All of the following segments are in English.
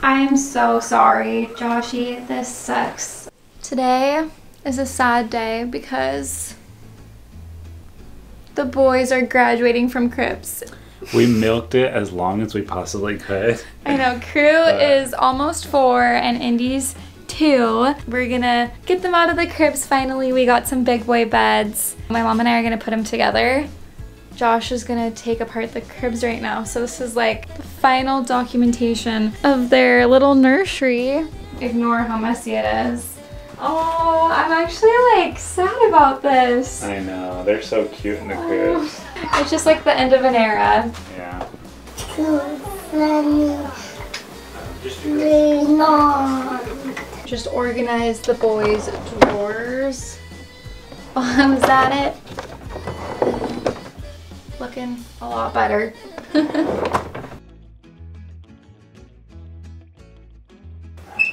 I'm so sorry, Joshy. This sucks. Today is a sad day because the boys are graduating from Crips. We milked it as long as we possibly could. I know. Crew is almost 4 and Indy's 2. We're gonna get them out of the Crips finally. We got some big boy beds. My mom and I are gonna put them together. Josh is gonna take apart the cribs right now. So this is like the final documentation of their little nursery. Ignore how messy it is. Oh, I'm actually like sad about this. I know, they're so cute in the cribs. It's just like the end of an era. Yeah. Just organize the boys' drawers. Was that it? Looking a lot better.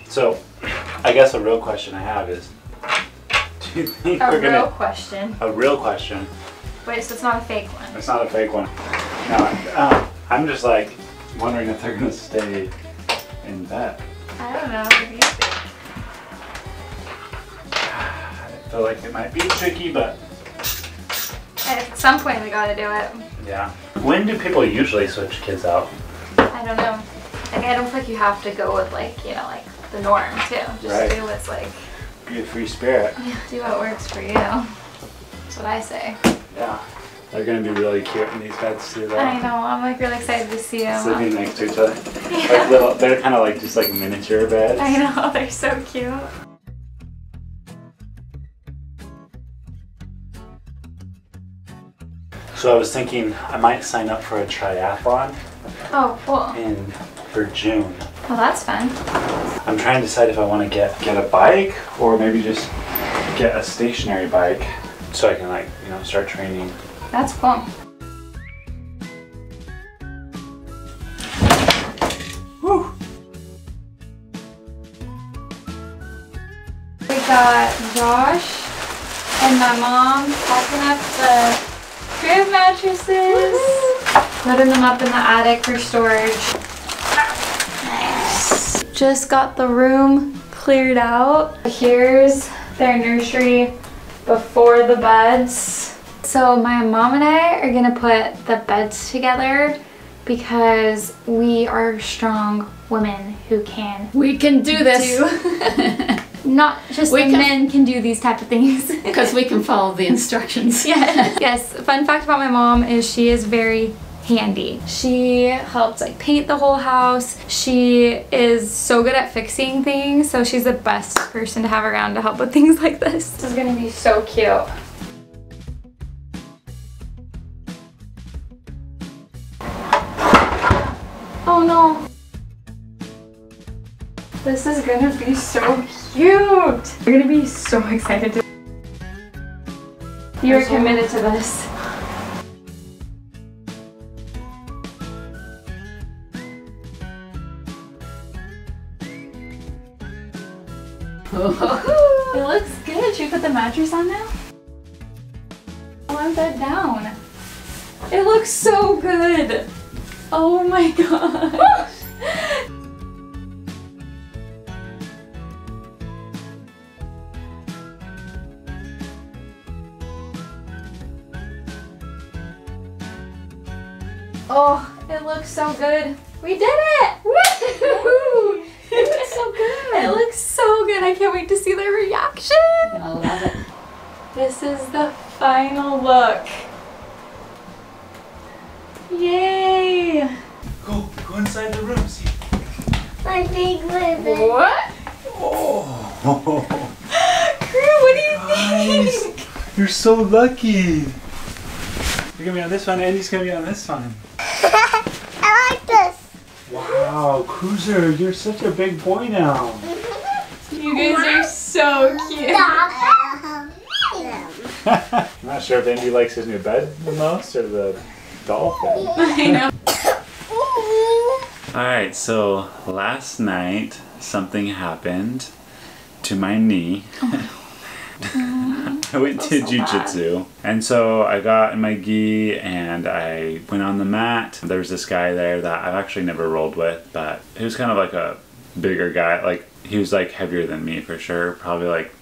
So, I guess a real question I have is, do you think A real question? A real question. Wait, so it's not a fake one? It's not a fake one. No, I'm just like wondering if they're gonna stay in bed. I don't know. What do you think? I feel like it might be tricky, but at some point we gotta do it. yeah. When do people usually switch kids out? I don't know. Like, I don't think you have to go with like, you know, like the norm too. Just Right. do what's like, Be a free spirit. yeah, do what works for you. That's what I say. Yeah. They're gonna be really cute in these beds too, though. I know. I'm like really excited to see them. Sleeping next to each other. Like little, they're kind of like just like miniature beds. I know. They're so cute. So I was thinking I might sign up for a triathlon Oh, cool. for June. Well, that's fun. I'm trying to decide if I want to get a bike or maybe just get a stationary bike so I can like, you know, start training. That's cool. Woo! We got Josh and my mom packing up the crib mattresses, putting them up in the attic for storage. Nice. Just got the room cleared out. Here's their nursery before the beds. So my mom and I are gonna put the beds together because we are strong women who can. We can do this. Not just men can do these type of things. Because we can follow the instructions. Yeah. Yes. Fun fact about my mom is she is very handy. She helps like paint the whole house. She is so good at fixing things, so she's the best person to have around to help with things like this. This is gonna be so cute. Oh no. This is gonna be so cute. We're gonna be so excited. You are committed to this. It looks good. Should we put the mattress on now? On bed down. It looks so good. Oh my gosh. Oh, it looks so good. We did it! Woo! It looks so good. It looks so good. I can't wait to see their reaction. I love it. This is the final look. Yay! Go inside the room, see. My big baby. What? Oh. Crew, what do you think? You're so lucky. You're gonna be on this one, Andy's gonna be on this one. I like this. Wow, Cruiser, you're such a big boy now. You guys are so cute. I'm not sure if Andy likes his new bed the most or the dolphin. I know. Alright, so last night something happened to my knee. I went to jiu-jitsu, and so I got in my gi and I went on the mat. There was this guy there that I've actually never rolled with, but he was kind of like a bigger guy. Like, he was like heavier than me for sure. Probably like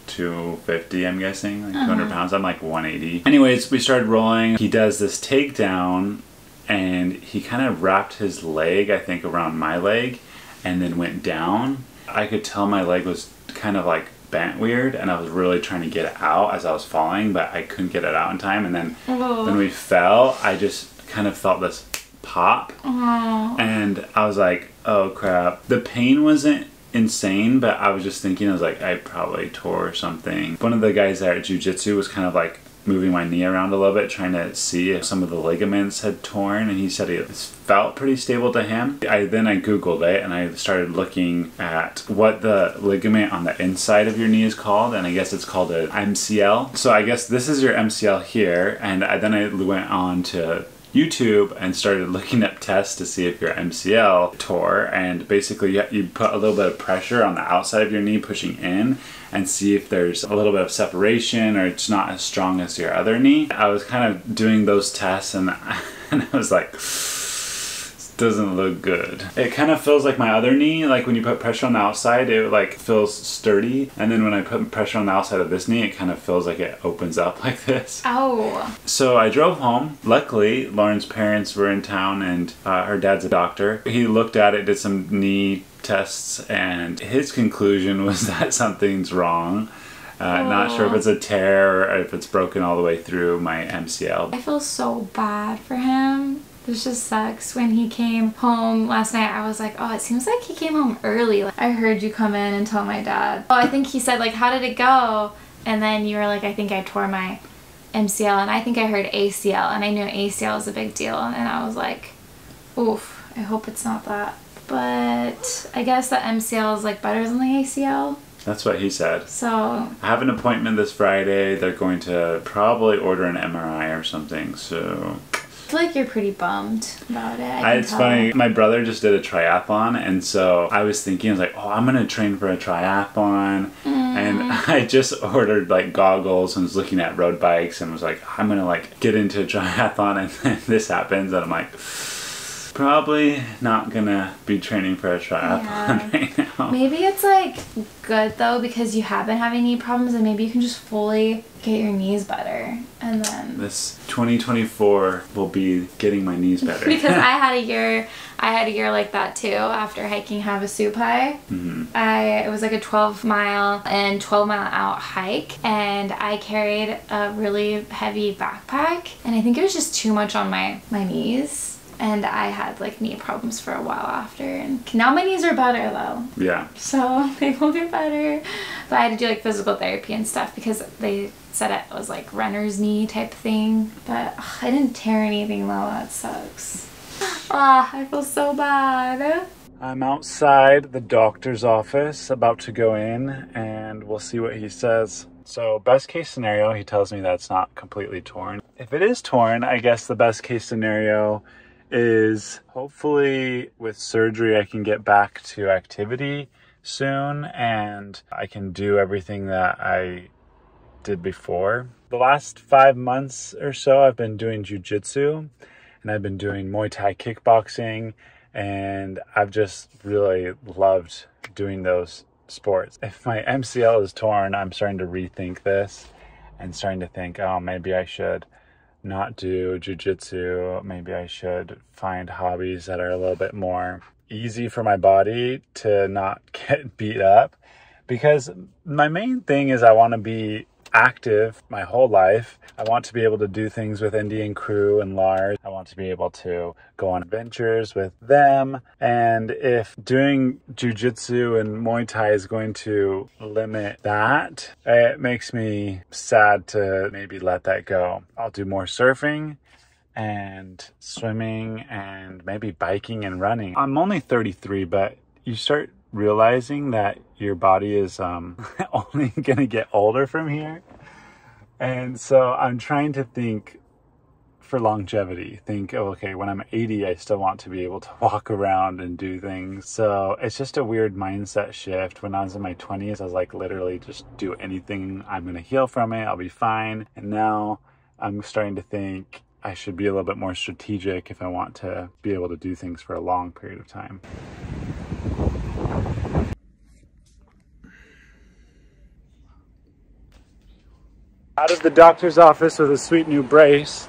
250, I'm guessing, like 200 pounds. I'm like 180. Anyways, we started rolling. He does this takedown and he kind of wrapped his leg, I think, around my leg and then went down. I could tell my leg was kind of like bent weird, and I was really trying to get it out as I was falling, but I couldn't get it out in time. And then when we fell, I just kind of felt this pop. And I was like, oh crap. The pain wasn't insane, but I was just thinking, I was like, I probably tore something. One of the guys there at jiu-jitsu was kind of like moving my knee around a little bit, trying to see if some of the ligaments had torn, and he said it felt pretty stable to him. Then I googled it and I started looking at what the ligament on the inside of your knee is called, and I guess it's called an MCL. So I guess this is your MCL here, and then I went on to YouTube and started looking up tests to see if your MCL tore, and basically you put a little bit of pressure on the outside of your knee pushing in and see if there's a little bit of separation or it's not as strong as your other knee. I was kind of doing those tests and I was like, this doesn't look good. It kind of feels like my other knee, like when you put pressure on the outside, it like feels sturdy, and then when I put pressure on the outside of this knee, it kind of feels like it opens up like this. Ow. So I drove home. Luckily, Lauren's parents were in town, and her dad's a doctor. He looked at it, did some knee tests, and his conclusion was that something's wrong. Not sure if it's a tear or if it's broken all the way through my MCL. I feel so bad for him. This just sucks. When he came home last night, I was like, oh, it seems like he came home early. Like, I heard you come in and tell my dad. Oh, I think he said, like, how did it go? And then you were like, I think I tore my MCL, and I think I heard ACL, and I knew ACL is a big deal, and I was like, oof, I hope it's not that. But I guess the MCL is like better than the ACL. That's what he said. So I have an appointment this Friday. They're going to probably order an MRI or something, so I feel like you're pretty bummed about it. It's funny, my brother just did a triathlon, and so I was thinking, I was like, oh, I'm gonna train for a triathlon. And I just ordered like goggles and was looking at road bikes and was like, I'm gonna like get into a triathlon, and then this happens and I'm like, probably not gonna be training for a triathlon right now. Maybe it's like good though, because you have been having knee problems, and maybe you can just fully get your knees better, and then this 2024 will be getting my knees better. Because I had a year like that too after hiking Havasu High. It was like a 12-mile and 12-mile out hike, and I carried a really heavy backpack, and I think it was just too much on my knees. And I had like knee problems for a while after, and now my knees are better though. Yeah. So they will get better. But I had to do like physical therapy and stuff because they said it was like runner's knee type thing. But I didn't tear anything though. That sucks. I feel so bad. I'm outside the doctor's office about to go in, and we'll see what he says. So best case scenario, he tells me that it's not completely torn. If it is torn, I guess the best case scenario is hopefully with surgery I can get back to activity soon and I can do everything that I did before. The last 5 months or so I've been doing jiu-jitsu, and I've been doing Muay Thai kickboxing, and I've just really loved doing those sports. If my MCL is torn, I'm starting to rethink this and starting to think, oh, maybe I should not do jiu-jitsu. Maybe I should find hobbies that are a little bit more easy for my body to not get beat up, because my main thing is I want to be active my whole life. I want to be able to do things with Indian crew and Lars. I want to be able to go on adventures with them. And if doing jiu-jitsu and Muay Thai is going to limit that, it makes me sad to maybe let that go. I'll do more surfing and swimming and maybe biking and running. I'm only 33, but you start realizing that your body is only gonna get older from here. And so I'm trying to think for longevity. Think, oh, okay, when I'm 80, I still want to be able to walk around and do things. So it's just a weird mindset shift. When I was in my 20s, I was like, literally just do anything. I'm gonna heal from it. I'll be fine. And now I'm starting to think I should be a little bit more strategic if I want to be able to do things for a long period of time. Out of the doctor's office with a sweet new brace.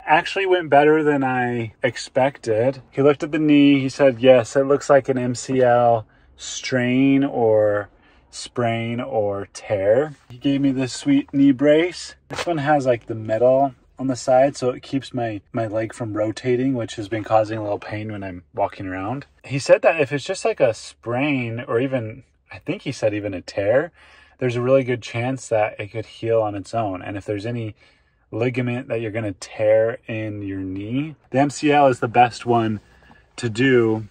Actually went better than I expected. He looked at the knee, he said, yes, it looks like an MCL strain or sprain or tear. He gave me this sweet knee brace. This one has like the metal on the side, so it keeps my leg from rotating, which has been causing a little pain when I'm walking around. He said that if it's just like a sprain or even, I think he said even a tear, there's a really good chance that it could heal on its own. And if there's any ligament that you're going to tear in your knee, the MCL is the best one to do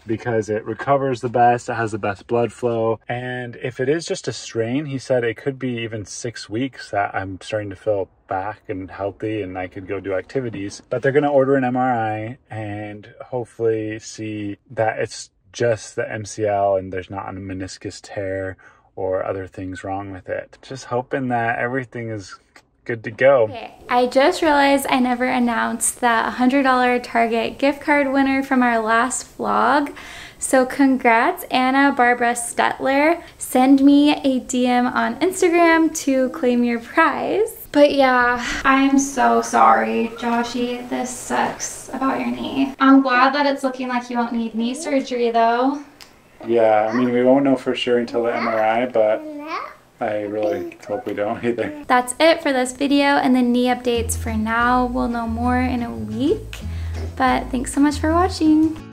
because it recovers the best, it has the best blood flow. And if it is just a strain, he said it could be even 6 weeks that I'm starting to feel back and healthy and I could go do activities. But they're going to order an MRI and hopefully see that it's just the MCL and there's not a meniscus tear or other things wrong with it. Just hoping that everything is good to go. Okay, I just realized I never announced that $100 Target gift card winner from our last vlog. So congrats, Anna Barbara Stetler. Send me a DM on Instagram to claim your prize. But yeah, I'm so sorry, Joshy. This sucks about your knee. I'm glad that it's looking like you won't need knee surgery though. Yeah, I mean, we won't know for sure until the MRI, but I really hope we don't either. That's it for this video and the knee updates for now. We'll know more in a week, but thanks so much for watching.